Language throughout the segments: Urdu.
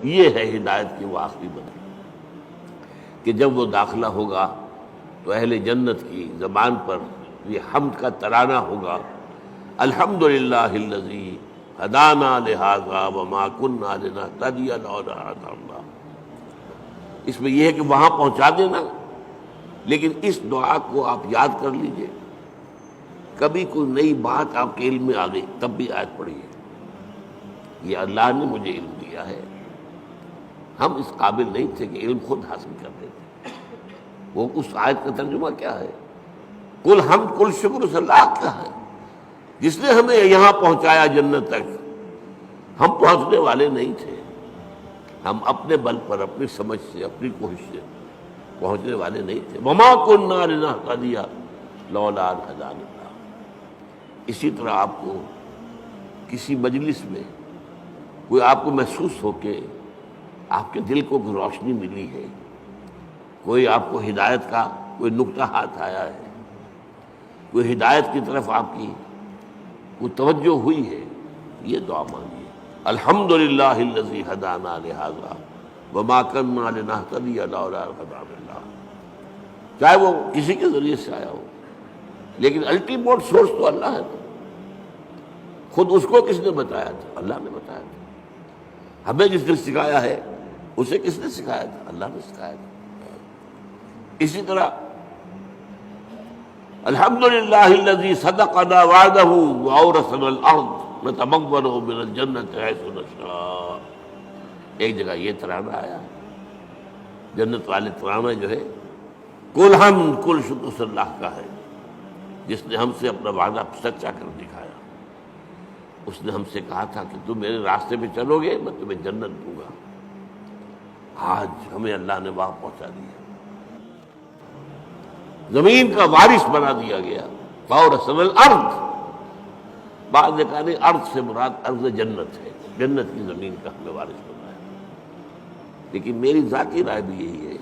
یہ ہے ہدایت کی وہ آخری منزل کہ جب وہ داخلہ ہوگا تو اہل جنت کی زبان پر یہ حمد کا ترانہ ہوگا، الحمدللہ الذی ہدانا لہذا وما کنا لنہتدی لولا ان ہدانا اللہ۔ اس میں یہ ہے کہ وہاں پہنچا دینا، لیکن اس دعا کو آپ یاد کر لیجئے، کبھی کوئی نئی بات آپ کے علم میں آ گئی تب بھی آیت پڑھیے، یہ اللہ نے مجھے علم دیا ہے، ہم اس قابل نہیں تھے کہ علم خود حاصل کر لیتے۔ وہ اس آیت کا ترجمہ کیا ہے؟ کل حمد کل شکر اس اللہ کا ہے جس نے ہمیں یہاں پہنچایا جنت تک، ہم پہنچنے والے نہیں تھے، ہم اپنے بل پر اپنی سمجھ سے اپنی کوشش سے پہنچنے والے نہیں تھے۔ وما کنا لنہتدی لولا ان ہدانا اللہ۔ اسی طرح آپ کو کسی مجلس میں کوئی آپ کو محسوس ہو کہ آپ کے دل کو کوئی روشنی ملی ہے، کوئی آپ کو ہدایت کا کوئی نقطہ ہاتھ آیا ہے، کوئی ہدایت کی طرف آپ کی کوئی توجہ ہوئی ہے، یہ دعا مانگیے، الحمدللہ الذی ہدانا لہذا وما کنا لنہتدی لولا ان ہدانا اللہ۔ چاہے وہ کسی کے ذریعے سے آیا ہو، لیکن الٹیمیٹ سورس تو اللہ ہے نا۔ خود اس کو کس نے بتایا تھا؟ اللہ نے بتایا تھا۔ ہمیں جس نے سکھایا ہے اسے کس نے سکھایا تھا؟ اللہ نے سکھایا تھا۔ اسی طرح الحمدللہ الذی صدقنا وعدہ واورثنا الارض نتبوأ من الجنۃ حیث نشاء۔ ایک جگہ یہ ترانہ آیا ہے، جنت والے ترانہ جو ہے کل حمد کل شکر اس اللہ کا ہے جس نے ہم سے اپنا وعدہ سچا کر دکھایا۔ اس نے ہم سے کہا تھا کہ تم میرے راستے پہ چلو گے میں تمہیں جنت دوں گا، آج ہمیں اللہ نے وہاں پہنچا دیا، زمین کا وارث بنا دیا گیا۔ وَأَوْرَثَنَا الْأَرْضَ، بعض نے کہا نہیں ارض سے مراد ارض جنت ہے، جنت کی زمین کا ہمیں وارث بنایا۔ لیکن میری ذاتی رائے بھی یہی ہے،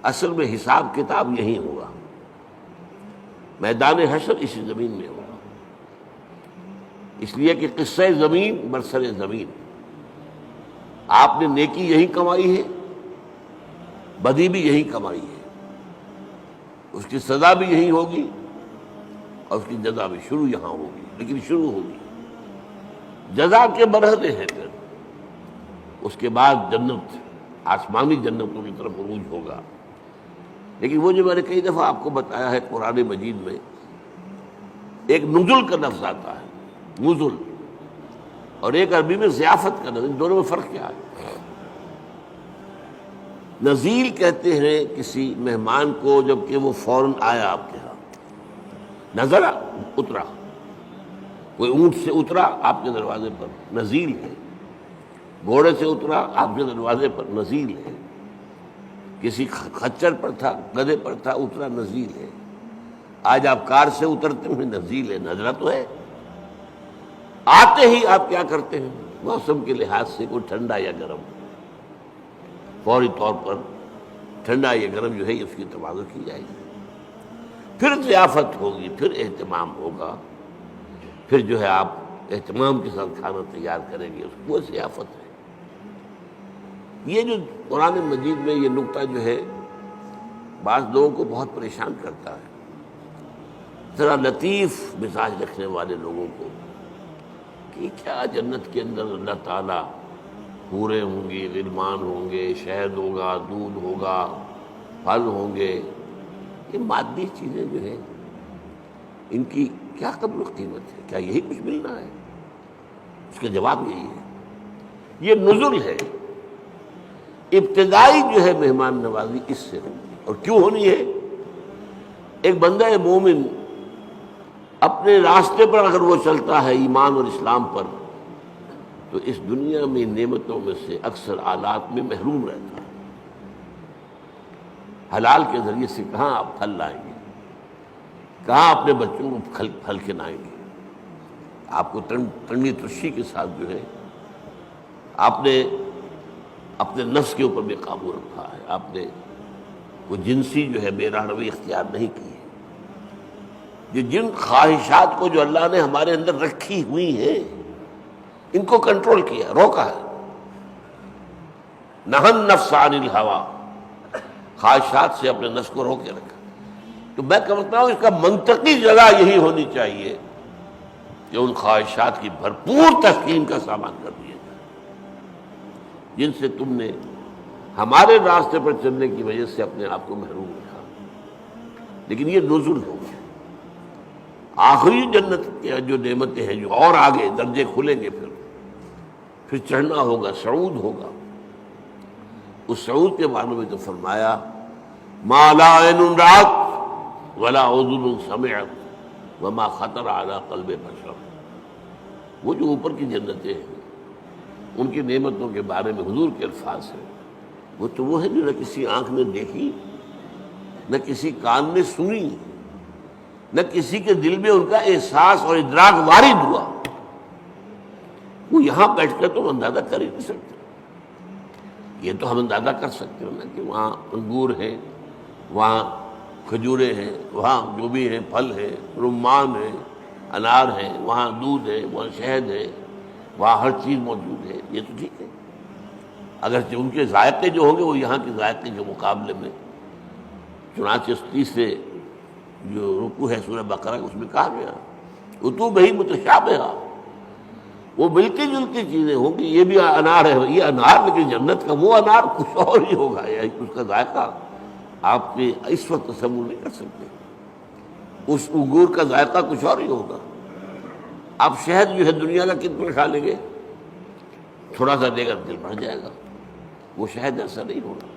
اصل میں حساب کتاب یہی ہوگا، میدان حشر اسی زمین میں ہوگا، اس لیے کہ قصہ زمین برسر زمین، آپ نے نیکی یہی کمائی ہے، بدی بھی یہی کمائی ہے، اس کی سزا بھی یہی ہوگی اور اس کی جزا بھی شروع یہاں ہوگی، لیکن شروع ہوگی، جزا کے مرحلے ہیں، پھر اس کے بعد جنت، آسمانی جنتوں کی طرف عروج ہوگا۔ لیکن وہ جو میں نے کئی دفعہ آپ کو بتایا ہے قرآن مجید میں ایک نزل کا لفظ آتا ہے، نزل، اور ایک عربی میں ضیافت کا لفظ، ان دونوں میں فرق کیا ہے؟ نزیل کہتے ہیں کسی مہمان کو جب کہ وہ فوراً آیا آپ کے ہاں، نظر اترا، کوئی اونٹ سے اترا آپ کے دروازے پر، نزیل ہے، گھوڑے سے اترا آپ کے دروازے پر، نزیل ہے، کسی خچر پر تھا، گدھے پر تھا، اترا، نزیل ہے۔ آج آپ کار سے اترتے ہیں، نزیل ہے، نظرہ تو ہے۔ آتے ہی آپ کیا کرتے ہیں؟ موسم کے لحاظ سے کوئی ٹھنڈا یا گرم، فوری طور پر ٹھنڈا یا گرم جو ہے اس کی تبادل کی جائے گی، پھر ضیافت ہوگی، پھر اہتمام ہوگا، پھر جو ہے آپ اہتمام کے ساتھ کھانا تیار کریں گے، اس کو ضیافت ہے۔ یہ جو قرآن مجید میں یہ نقطہ جو ہے بعض لوگوں کو بہت پریشان کرتا ہے، ذرا لطیف مزاج رکھنے والے لوگوں کو، کہ کیا جنت کے اندر اللہ تعالیٰ حوریں ہوں گی، غلمان ہوں گے، شہد ہوگا، دودھ ہوگا، پھل ہوں گے، یہ مادی چیزیں جو ہیں ان کی کیا قدر و قیمت ہے؟ کیا یہی کچھ ملنا ہے؟ اس کا جواب یہی ہے، یہ نزل ہے، ابتدائی جو ہے مہمان نوازی اس سے ہوگی۔ اور کیوں ہونی ہے؟ ایک بندہ مومن اپنے راستے پر اگر وہ چلتا ہے ایمان اور اسلام پر، تو اس دنیا میں نعمتوں میں سے اکثر آلات میں محروم رہتا ہے۔ حلال کے ذریعے سے کہاں آپ پھل لائیں گے، کہاں اپنے بچوں کو پھل کھلائیں گے؟ آپ کو تنگی ترشی کے ساتھ جو ہے آپ نے اپنے نفس کے اوپر بھی قابو رکھا ہے، آپ نے کوئی جنسی جو ہے بے رحمی اختیار نہیں کی ہے۔ یہ جن خواہشات کو جو اللہ نے ہمارے اندر رکھی ہوئی ہیں ان کو کنٹرول کیا، روکا ہے۔ نہن نفس عن الہوا، خواہشات سے اپنے نفس کو روکے رکھا۔ تو میں کہتا ہوں اس کا منطقی جگہ یہی ہونی چاہیے کہ ان خواہشات کی بھرپور تسکین کا سامان کر دیا جائے جن سے تم نے ہمارے راستے پر چلنے کی وجہ سے اپنے آپ کو محروم رکھا۔ لیکن یہ نزول ہوگا، آخری جنت کی جو نعمتیں ہیں جو اور آگے درجے کھلیں گے، پھر چڑھنا ہوگا، صعود ہوگا۔ اس صعود کے بارے میں تو فرمایا ما لا عین رأت ولا اذن سمعت وما خطر علی قلب بشر۔ وہ جو اوپر کی جنتیں ہیں ان کی نعمتوں کے بارے میں حضور کے الفاظ ہیں، وہ تو وہ ہے جو نہ کسی آنکھ نے دیکھی، نہ کسی کان نے سنی، نہ کسی کے دل میں ان کا احساس اور ادراک وارد ہوا۔ وہ یہاں بیٹھ کر تو ہم اندازہ کر ہی نہیں سکتے۔ یہ تو ہم اندازہ کر سکتے ہیں نا کہ وہاں انگور ہیں، وہاں کھجوریں ہیں، وہاں جو بھی ہیں پھل ہیں، رمان ہیں، انار ہیں، وہاں دودھ ہے، وہاں شہد ہے، وہاں ہر چیز موجود ہے۔ یہ تو ٹھیک ہے، اگرچہ ان کے ذائقے جو ہوں گے وہ یہاں کے ذائقے کے مقابلے میں، چنانچہ 30 سے جو رکوع ہے سورہ بقرہ اس میں کہا گیا اتوب ہی متشابہہ، وہ ملتی جلتی چیزیں ہوں گی۔ یہ بھی انار ہے، یہ انار، لیکن جنت کا وہ انار کچھ اور ہی ہوگا، اس کا ذائقہ آپ کے اس وقت تصور نہیں کر سکتے۔ اس انگور کا ذائقہ کچھ اور ہی ہوگا۔ آپ شہد جو ہے دنیا کا کتنا کھا لیں گے، تھوڑا سا دے کر دل بھر جائے گا، وہ شہد ایسا نہیں ہوگا۔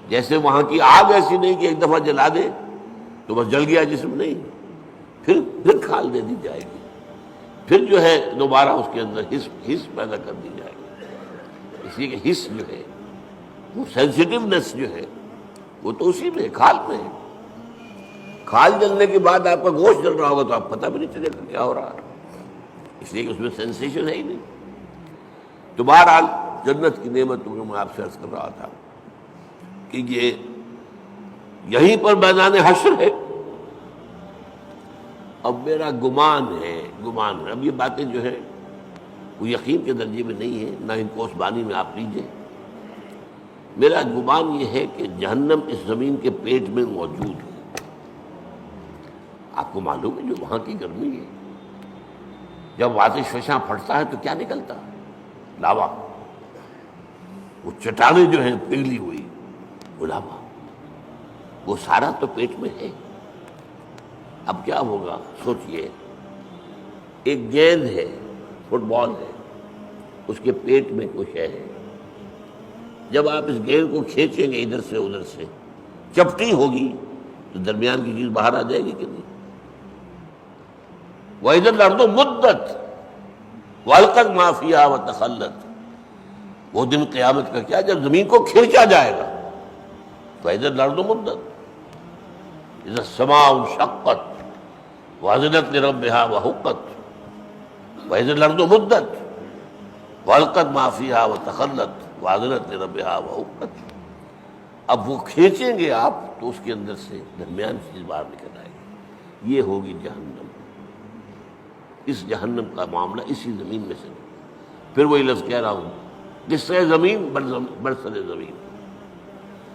جیسے وہاں کی آگ ایسی نہیں کہ ایک دفعہ جلا دے تو بس جل گیا جسم، نہیں، پھر کھال دے دی جائے گی، پھر جو ہے دوبارہ اس کے اندر حس پیدا کر دی جائے گی۔ اس لیے کہ حس جو ہے، وہ سینسٹیونیس جو ہے، وہ تو اسی میں، کھال میں ہے۔ کھال جلنے کے بعد آپ کا گوشت جل رہا ہوگا تو آپ پتہ بھی نہیں چلے گا کیا ہو رہا ہے، اس لیے کہ اس میں سینسیشن ہے ہی نہیں۔ تو بہرحال جنت کی نعمتوں کو میں آپ سے عرض کر رہا تھا کہ یہ یہیں پر میدان حشر ہے۔ اب میرا گمان ہے، اب یہ باتیں جو ہے وہ یقین کے درجے میں نہیں ہے، نہ ان کو اس بانی میں آپ لیجئے۔ میرا گمان یہ ہے کہ جہنم اس زمین کے پیٹ میں موجود ہے۔ آپ کو معلوم ہے جو وہاں کی گرمی ہے، جب آتش فشاں پھٹتا ہے تو کیا نکلتا ہے؟ لاوا۔ وہ چٹانیں جو ہیں پگھلی ہوئی، وہ لاوا، وہ سارا تو پیٹ میں ہے۔ اب کیا ہوگا سوچئے، ایک گیند ہے، فٹ بال ہے، اس کے پیٹ میں کچھ ہے، جب آپ اس گیند کو کھینچیں گے ادھر سے ادھر سے، چپٹی ہوگی تو درمیان کی چیز باہر آ جائے گی کہ نہیں؟ وَإِذَا الْأَرْضُ مُدَّتْ وَأَلْقَتْ مَا فِيهَا وَتَخَلَّتْ۔ وہ دن قیامت کا کیا جب زمین کو کھینچا جائے گا۔ وَإِذَا الْأَرْضُ مُدَّتْ إِذَا السَّمَاءُ انشَقَّتْ وَأَذِنَتْ لِرَبِّهَا وَحُقَّتْ وَإِذَا الْأَرْضُ مُدَّتْ وَأَلْقَتْ مَا فِيهَا وَتَخَلَّتْ وَأَذِنَتْ لِرَبِّهَا وَحُقَّتْ۔ اب وہ کھینچیں گے آپ تو اس کے اندر سے درمیان چیز باہر نکل آئے گی۔ یہ ہوگی جہنم۔ اس جہنم کا معاملہ اسی زمین میں سے، پھر وہی لفظ کہہ رہا ہوں، جس سے زمین برسر زمین۔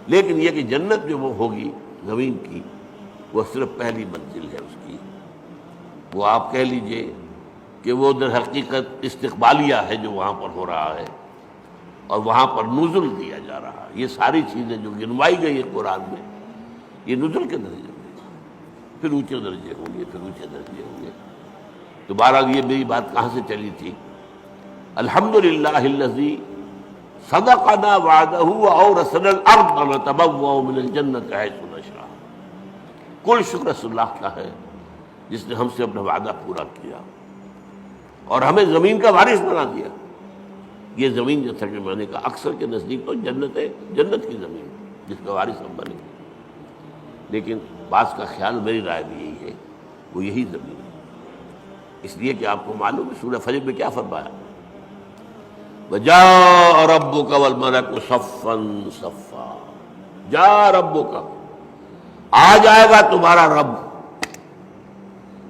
لیکن یہ کہ جنت جو وہ ہوگی زمین کی، وہ صرف پہلی منزل ہے اس کی۔ وہ آپ کہہ لیجئے کہ وہ در حقیقت استقبالیہ ہے جو وہاں پر ہو رہا ہے، اور وہاں پر نزل دیا جا رہا ہے۔ یہ ساری چیزیں جو گنوائی گئی ہے قرآن میں، یہ نزل کے درجے میں، پھر اونچے درجے ہوں گے، پھر اونچے درجے ہوں گے۔ تو بہرحال یہ میری بات کہاں سے چلی تھی؟ الحمدللہ الذی صدقنا وعدہ وأورثنا الارض نتبوأ من الجنة حیث نشاء۔ کل شکر اس اللہ کا ہے جس نے ہم سے اپنا وعدہ پورا کیا اور ہمیں زمین کا وارث بنا دیا۔ یہ زمین جیسا کہ میں نے کہا اکثر کے نزدیک تو جنت ہے، جنت کی زمین جس کا وارث ہم بنے، لیکن بعض کا خیال، میری رائے بھی یہی ہے، وہ یہی زمین ہے۔ اس لیے کہ آپ کو معلوم ہے سورہ فجر میں کیا فرمایا؟ وَجَاءَ رَبُّكَ وَالْمَلَكُ صَفًّا صَفًّا۔ جاء ربک، آ جائے گا تمہارا رب۔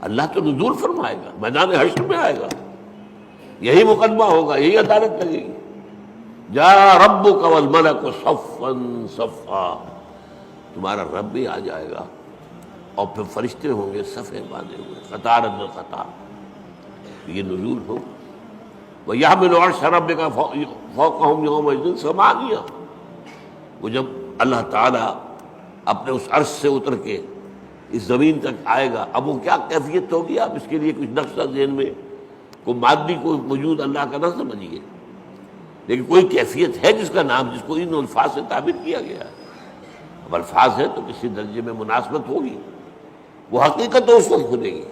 اللہ تو نزول فرمائے گا، میدان حشر میں آئے گا، یہی مقدمہ ہوگا، یہی عدالت لگے گی۔ جاء ربک والملک صفا صفا، تمہارا رب بھی آ جائے گا اور پھر فرشتے ہوں گے صفے باندھے ہوئے قطار اندر قطار، یہ نزول ہو۔ وَيَحْمِلُ عَرْشَ رَبِّكَ فَوْقَهُمْ يَوْمَئِذٍ ثَمَانِيَةٌ، وہ جب اللہ تعالیٰ اپنے اس عرش سے اتر کے اس زمین تک آئے گا، اب وہ کیا کیفیت ہوگی، آپ اس کے لیے کچھ نقشہ ذہن میں کوئی مادی کوئی وجود اللہ کا نہ سمجھیے، لیکن کوئی کیفیت ہے جس کا نام، جس کو ان الفاظ سے تعبیر کیا گیا ہے۔ اب الفاظ ہے تو کسی درجے میں مناسبت ہوگی، وہ حقیقت تو اس وقت کھلے گی،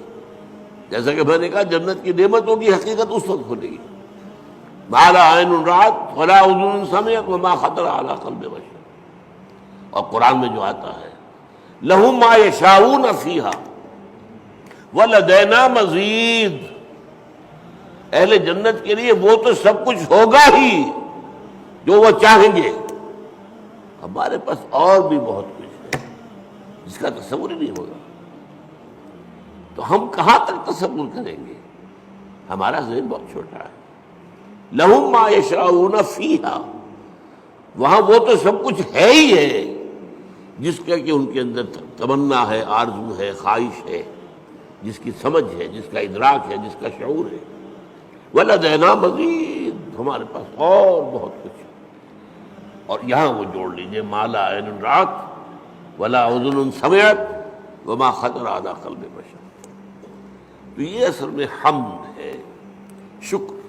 جیسا کہ میں نے کہا جنت کی نعمت ہوگی، حقیقت اس وقت کھلے گی۔ ما لا عین رأت ولا اذن سمعت وما خطر علی قلب بشر، اور قرآن میں جو آتا ہے لہم ما یشاؤون فیہا ولدینا مزید، اہل جنت کے لیے وہ تو سب کچھ ہوگا ہی جو وہ چاہیں گے، ہمارے پاس اور بھی بہت کچھ ہے جس کا تصور ہی نہیں ہوگا، تو ہم کہاں تک تصور کریں گے، ہمارا ذہن بہت چھوٹا ہے۔ لہم ما یشاؤون فیہا، وہاں وہ تو سب کچھ ہے ہی ہے جس کا کہ ان کے اندر تمنا ہے، آرزو ہے، خواہش ہے، جس کی سمجھ ہے، جس کا ادراک ہے، جس کا شعور ہے۔ وَلَدَيْنَا مَزِيدٌ، ہمارے پاس اور بہت کچھ ہے۔ اور یہاں وہ جوڑ لیجئے ما لا عین رأت ولا اذن سمعت وما خطر علی قلب بشر، تو یہ اصل میں حمد ہے، شکر